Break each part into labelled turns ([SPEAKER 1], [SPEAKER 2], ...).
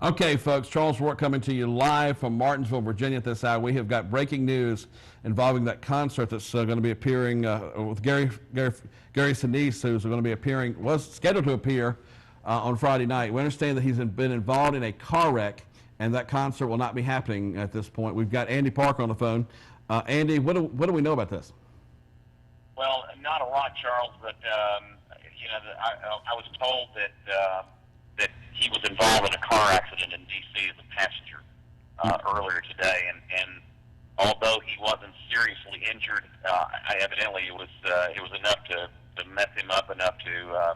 [SPEAKER 1] Okay, folks, Charles Rourke coming to you live from Martinsville, Virginia at this hour. We have got breaking news involving that concert that's going to be appearing with Gary Sinise, who's going to be appearing, was scheduled to appear on Friday night. We understand that he's been involved in a car wreck, and that concert will not be happening at this point. We've got Andy Parker on the phone. Andy, what do we know about this?
[SPEAKER 2] Well, not a lot, Charles, but I was told that that he was involved in a car accident in D.C. as a passenger earlier today, and although he wasn't seriously injured, evidently it was enough to mess him up enough to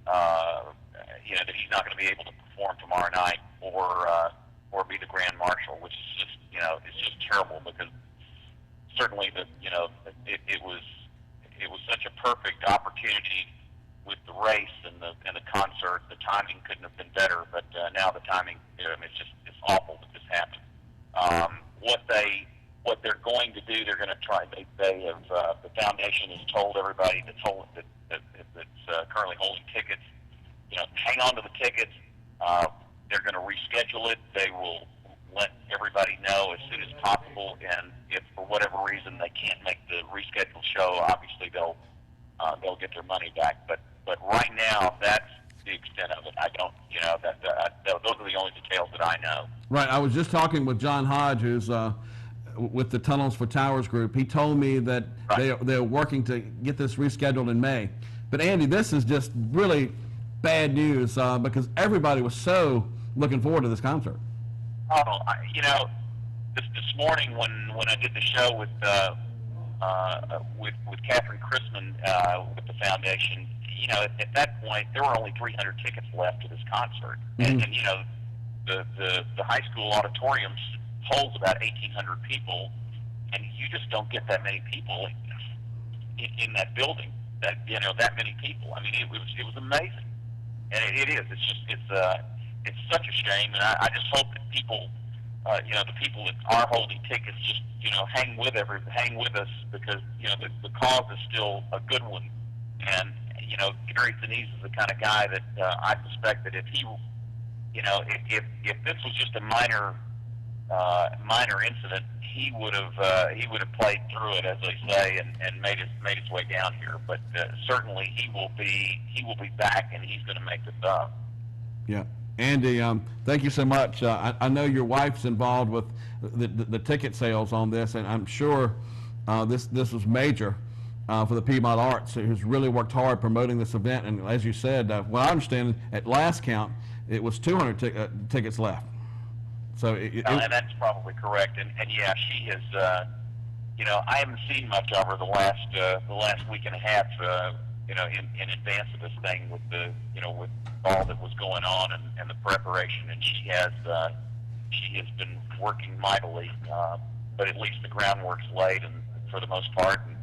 [SPEAKER 2] that he's not going to be able to perform tomorrow night or be the grand marshal, which is just it's just terrible, because certainly it was such a perfect opportunity with the race and the concert. The timing couldn't have been better, but now the timing, it's awful that this happened. What they're going to do, they're going to try. They have the foundation has told everybody that's currently holding tickets, hang on to the tickets. They're going to reschedule it. They will let everybody know as soon as possible, and if for whatever reason they can't make the rescheduled show, obviously they'll get their money back. But right now, that's the extent of it. I don't, those are the only details that I know.
[SPEAKER 1] Right. I was just talking with John Hodge, who's with the Tunnels for Towers group. He told me that they're working to get this rescheduled in May. But Andy, this is just really bad news because everybody was so looking forward to this concert.
[SPEAKER 2] Oh, this morning when I did the show with Catherine Chrisman with the foundation, at that point there were only 300 tickets left to this concert, and the high school auditorium holds about 1,800 people, and you just don't get that many people in that building. That many people. I mean, it was amazing, and it is. It's such a shame, and I just hope that people, the people that are holding tickets, just hang with us, because the cause is still a good one, and Gary Sinise is the kind of guy that I suspect that if he, if this was just a minor incident, he would have played through it, as they say, and made his way down here. But certainly he will be back, and he's going to make this up.
[SPEAKER 1] Yeah. Andy, thank you so much. I know your wife's involved with the ticket sales on this, and I'm sure this was major for the Piedmont Arts, who's really worked hard promoting this event. And as you said, well, I understand at last count it was 200 tickets left. So
[SPEAKER 2] and that's probably correct. And yeah, she has. I haven't seen much of her the last week and a half. In advance of this thing, with with all that was going on and the preparation, and she has been working mightily, but at least the groundwork's laid, and for the most part, and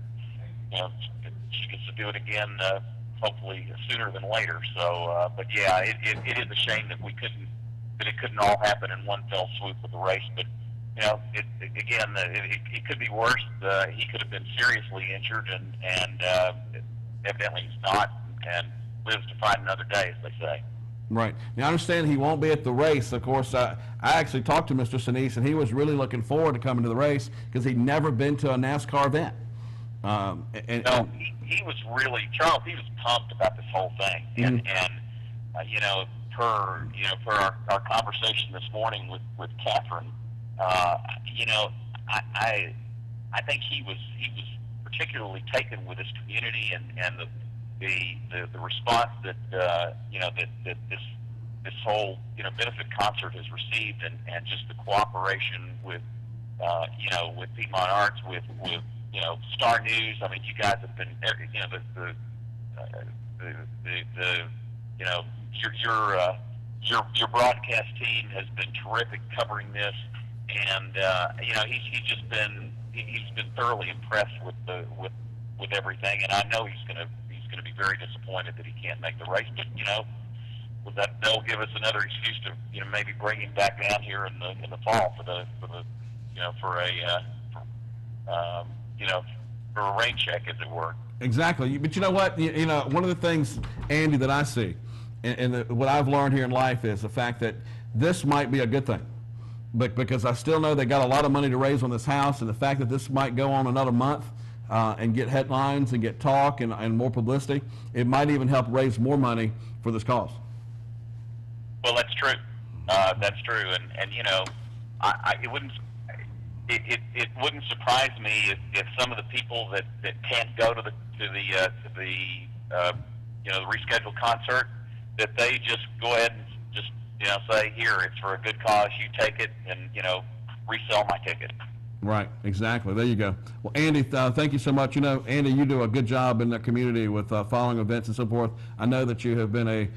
[SPEAKER 2] she gets to do it again, hopefully sooner than later. So, but yeah, it is a shame that it couldn't all happen in one fell swoop with the race, but. It could be worse. He could have been seriously injured, and evidently he's not, and lives to fight another day, as they say.
[SPEAKER 1] Right. Now, I understand he won't be at the race. Of course, I actually talked to Mr. Sinise, and he was really looking forward to coming to the race because he'd never been to a NASCAR event.
[SPEAKER 2] He was really, Charles, he was pumped about this whole thing. And per our conversation this morning with Catherine, I think he was particularly taken with his community and the response that that this whole benefit concert has received, and just the cooperation with with Piedmont Arts, with Star News. I mean, you guys have been your broadcast team has been terrific covering this, and he's been thoroughly impressed with everything, and I know he's going to be very disappointed that he can't make the race. But they'll give us another excuse to maybe bring him back down here in the fall for a rain check, as it were.
[SPEAKER 1] Exactly. But you know what? One of the things, Andy, that I see, and what I've learned here in life is the fact that this might be a good thing. But because I still know they got a lot of money to raise on this house, and the fact that this might go on another month and get headlines and get talk and more publicity, it might even help raise more money for this cause.
[SPEAKER 2] Well, that's true. That's true, and you know, it wouldn't surprise me if some of the people that can't go to the you know, the rescheduled concert, that they just go ahead and just, you know, say, here, it's for a good cause, you take it, and, you know, resell my ticket.
[SPEAKER 1] Right, exactly. There you go. Well, Andy, thank you so much. You know, Andy, you do a good job in the community with following events and so forth. I know that you have been a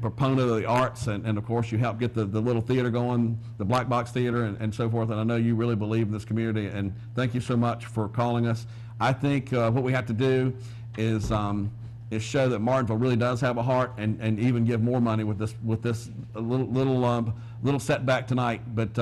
[SPEAKER 1] proponent of the arts, and of course you helped get the little theater going, the Black Box Theater, and so forth, and I know you really believe in this community, and thank you so much for calling us. I think what we have to do is show that Martinsville really does have a heart, and even give more money with this little setback tonight. But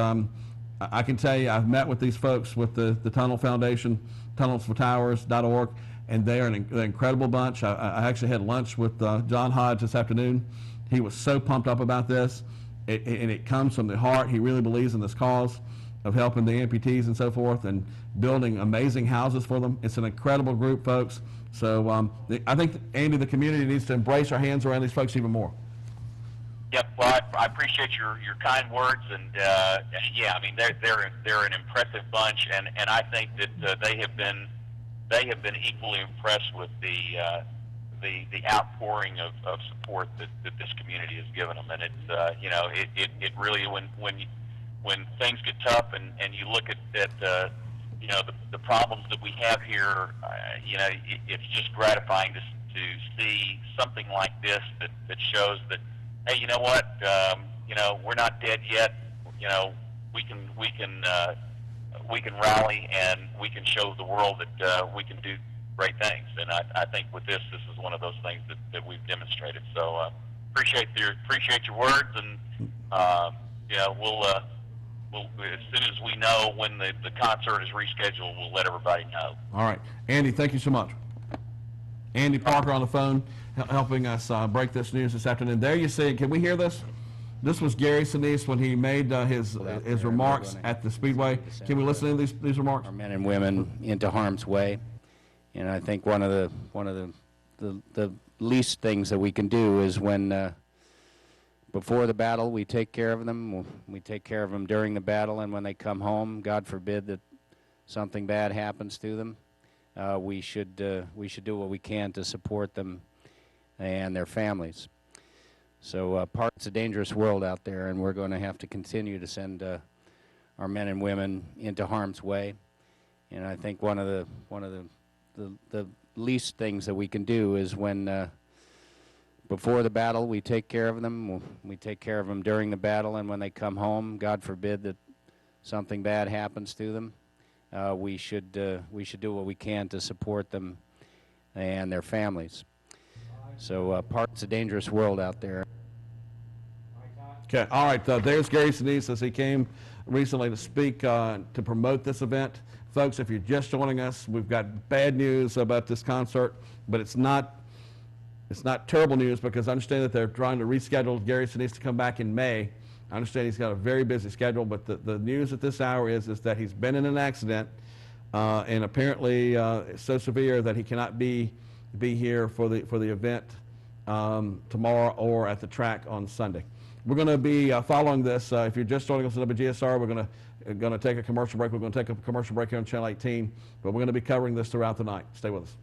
[SPEAKER 1] I can tell you, I've met with these folks with the Tunnel Foundation, tunnelsfortowers.org, and they are an incredible bunch. I actually had lunch with John Hodge this afternoon. He was so pumped up about this, and it comes from the heart. He really believes in this cause of helping the amputees and so forth, and building amazing houses for them. It's an incredible group, folks. So I think, Andy, the community needs to embrace our hands around these folks even more.
[SPEAKER 2] Yep. Well, I appreciate your kind words, and yeah, I mean they're an impressive bunch, and I think that they have been equally impressed with the outpouring of support that this community has given them, and it's you know, it really, when things get tough and you look at you know, the problems that we have here, you know, it's just gratifying to see something like this that shows that, hey, you know what, you know, we're not dead yet. You know, we can rally, and we can show the world that we can do great things. And I think with this is one of those things that we've demonstrated. So appreciate your words, and you know, we'll as soon as we know when the concert is rescheduled, we'll let everybody know.
[SPEAKER 1] All right, Andy, thank you so much. Andy Parker on the phone, helping us break this news this afternoon. There you see, can we hear this? This was Gary Sinise when he made his remarks at the Speedway. Can we listen to these remarks?
[SPEAKER 3] Our men and women into harm's way, and I think one of the least things that we can do is when before the battle we take care of them. We take care of them during the battle, and when they come home, God forbid that something bad happens to them, we should do what we can to support them and their families. So it's a dangerous world out there, and we're going to have to continue to send our men and women into harm's way. And I think one of the least things that we can do is when before the battle we take care of them. We take care of them during the battle, and when they come home, God forbid that something bad happens to them, we should do what we can to support them and their families. So it's a dangerous world out there.
[SPEAKER 1] Okay, all right, there's Gary Sinise as he came recently to speak to promote this event. Folks, if you're just joining us, we've got bad news about this concert, but it's not terrible news, because I understand that they're trying to reschedule Gary Sinise to come back in May. I understand he's got a very busy schedule, but the news at this hour is that he's been in an accident, and apparently it's so severe that he cannot be here for the event tomorrow or at the track on Sunday. We're going to be following this. If you're just joining us at WGSR, we're going to take a commercial break. We're going to take a commercial break here on Channel 18, but we're going to be covering this throughout the night. Stay with us.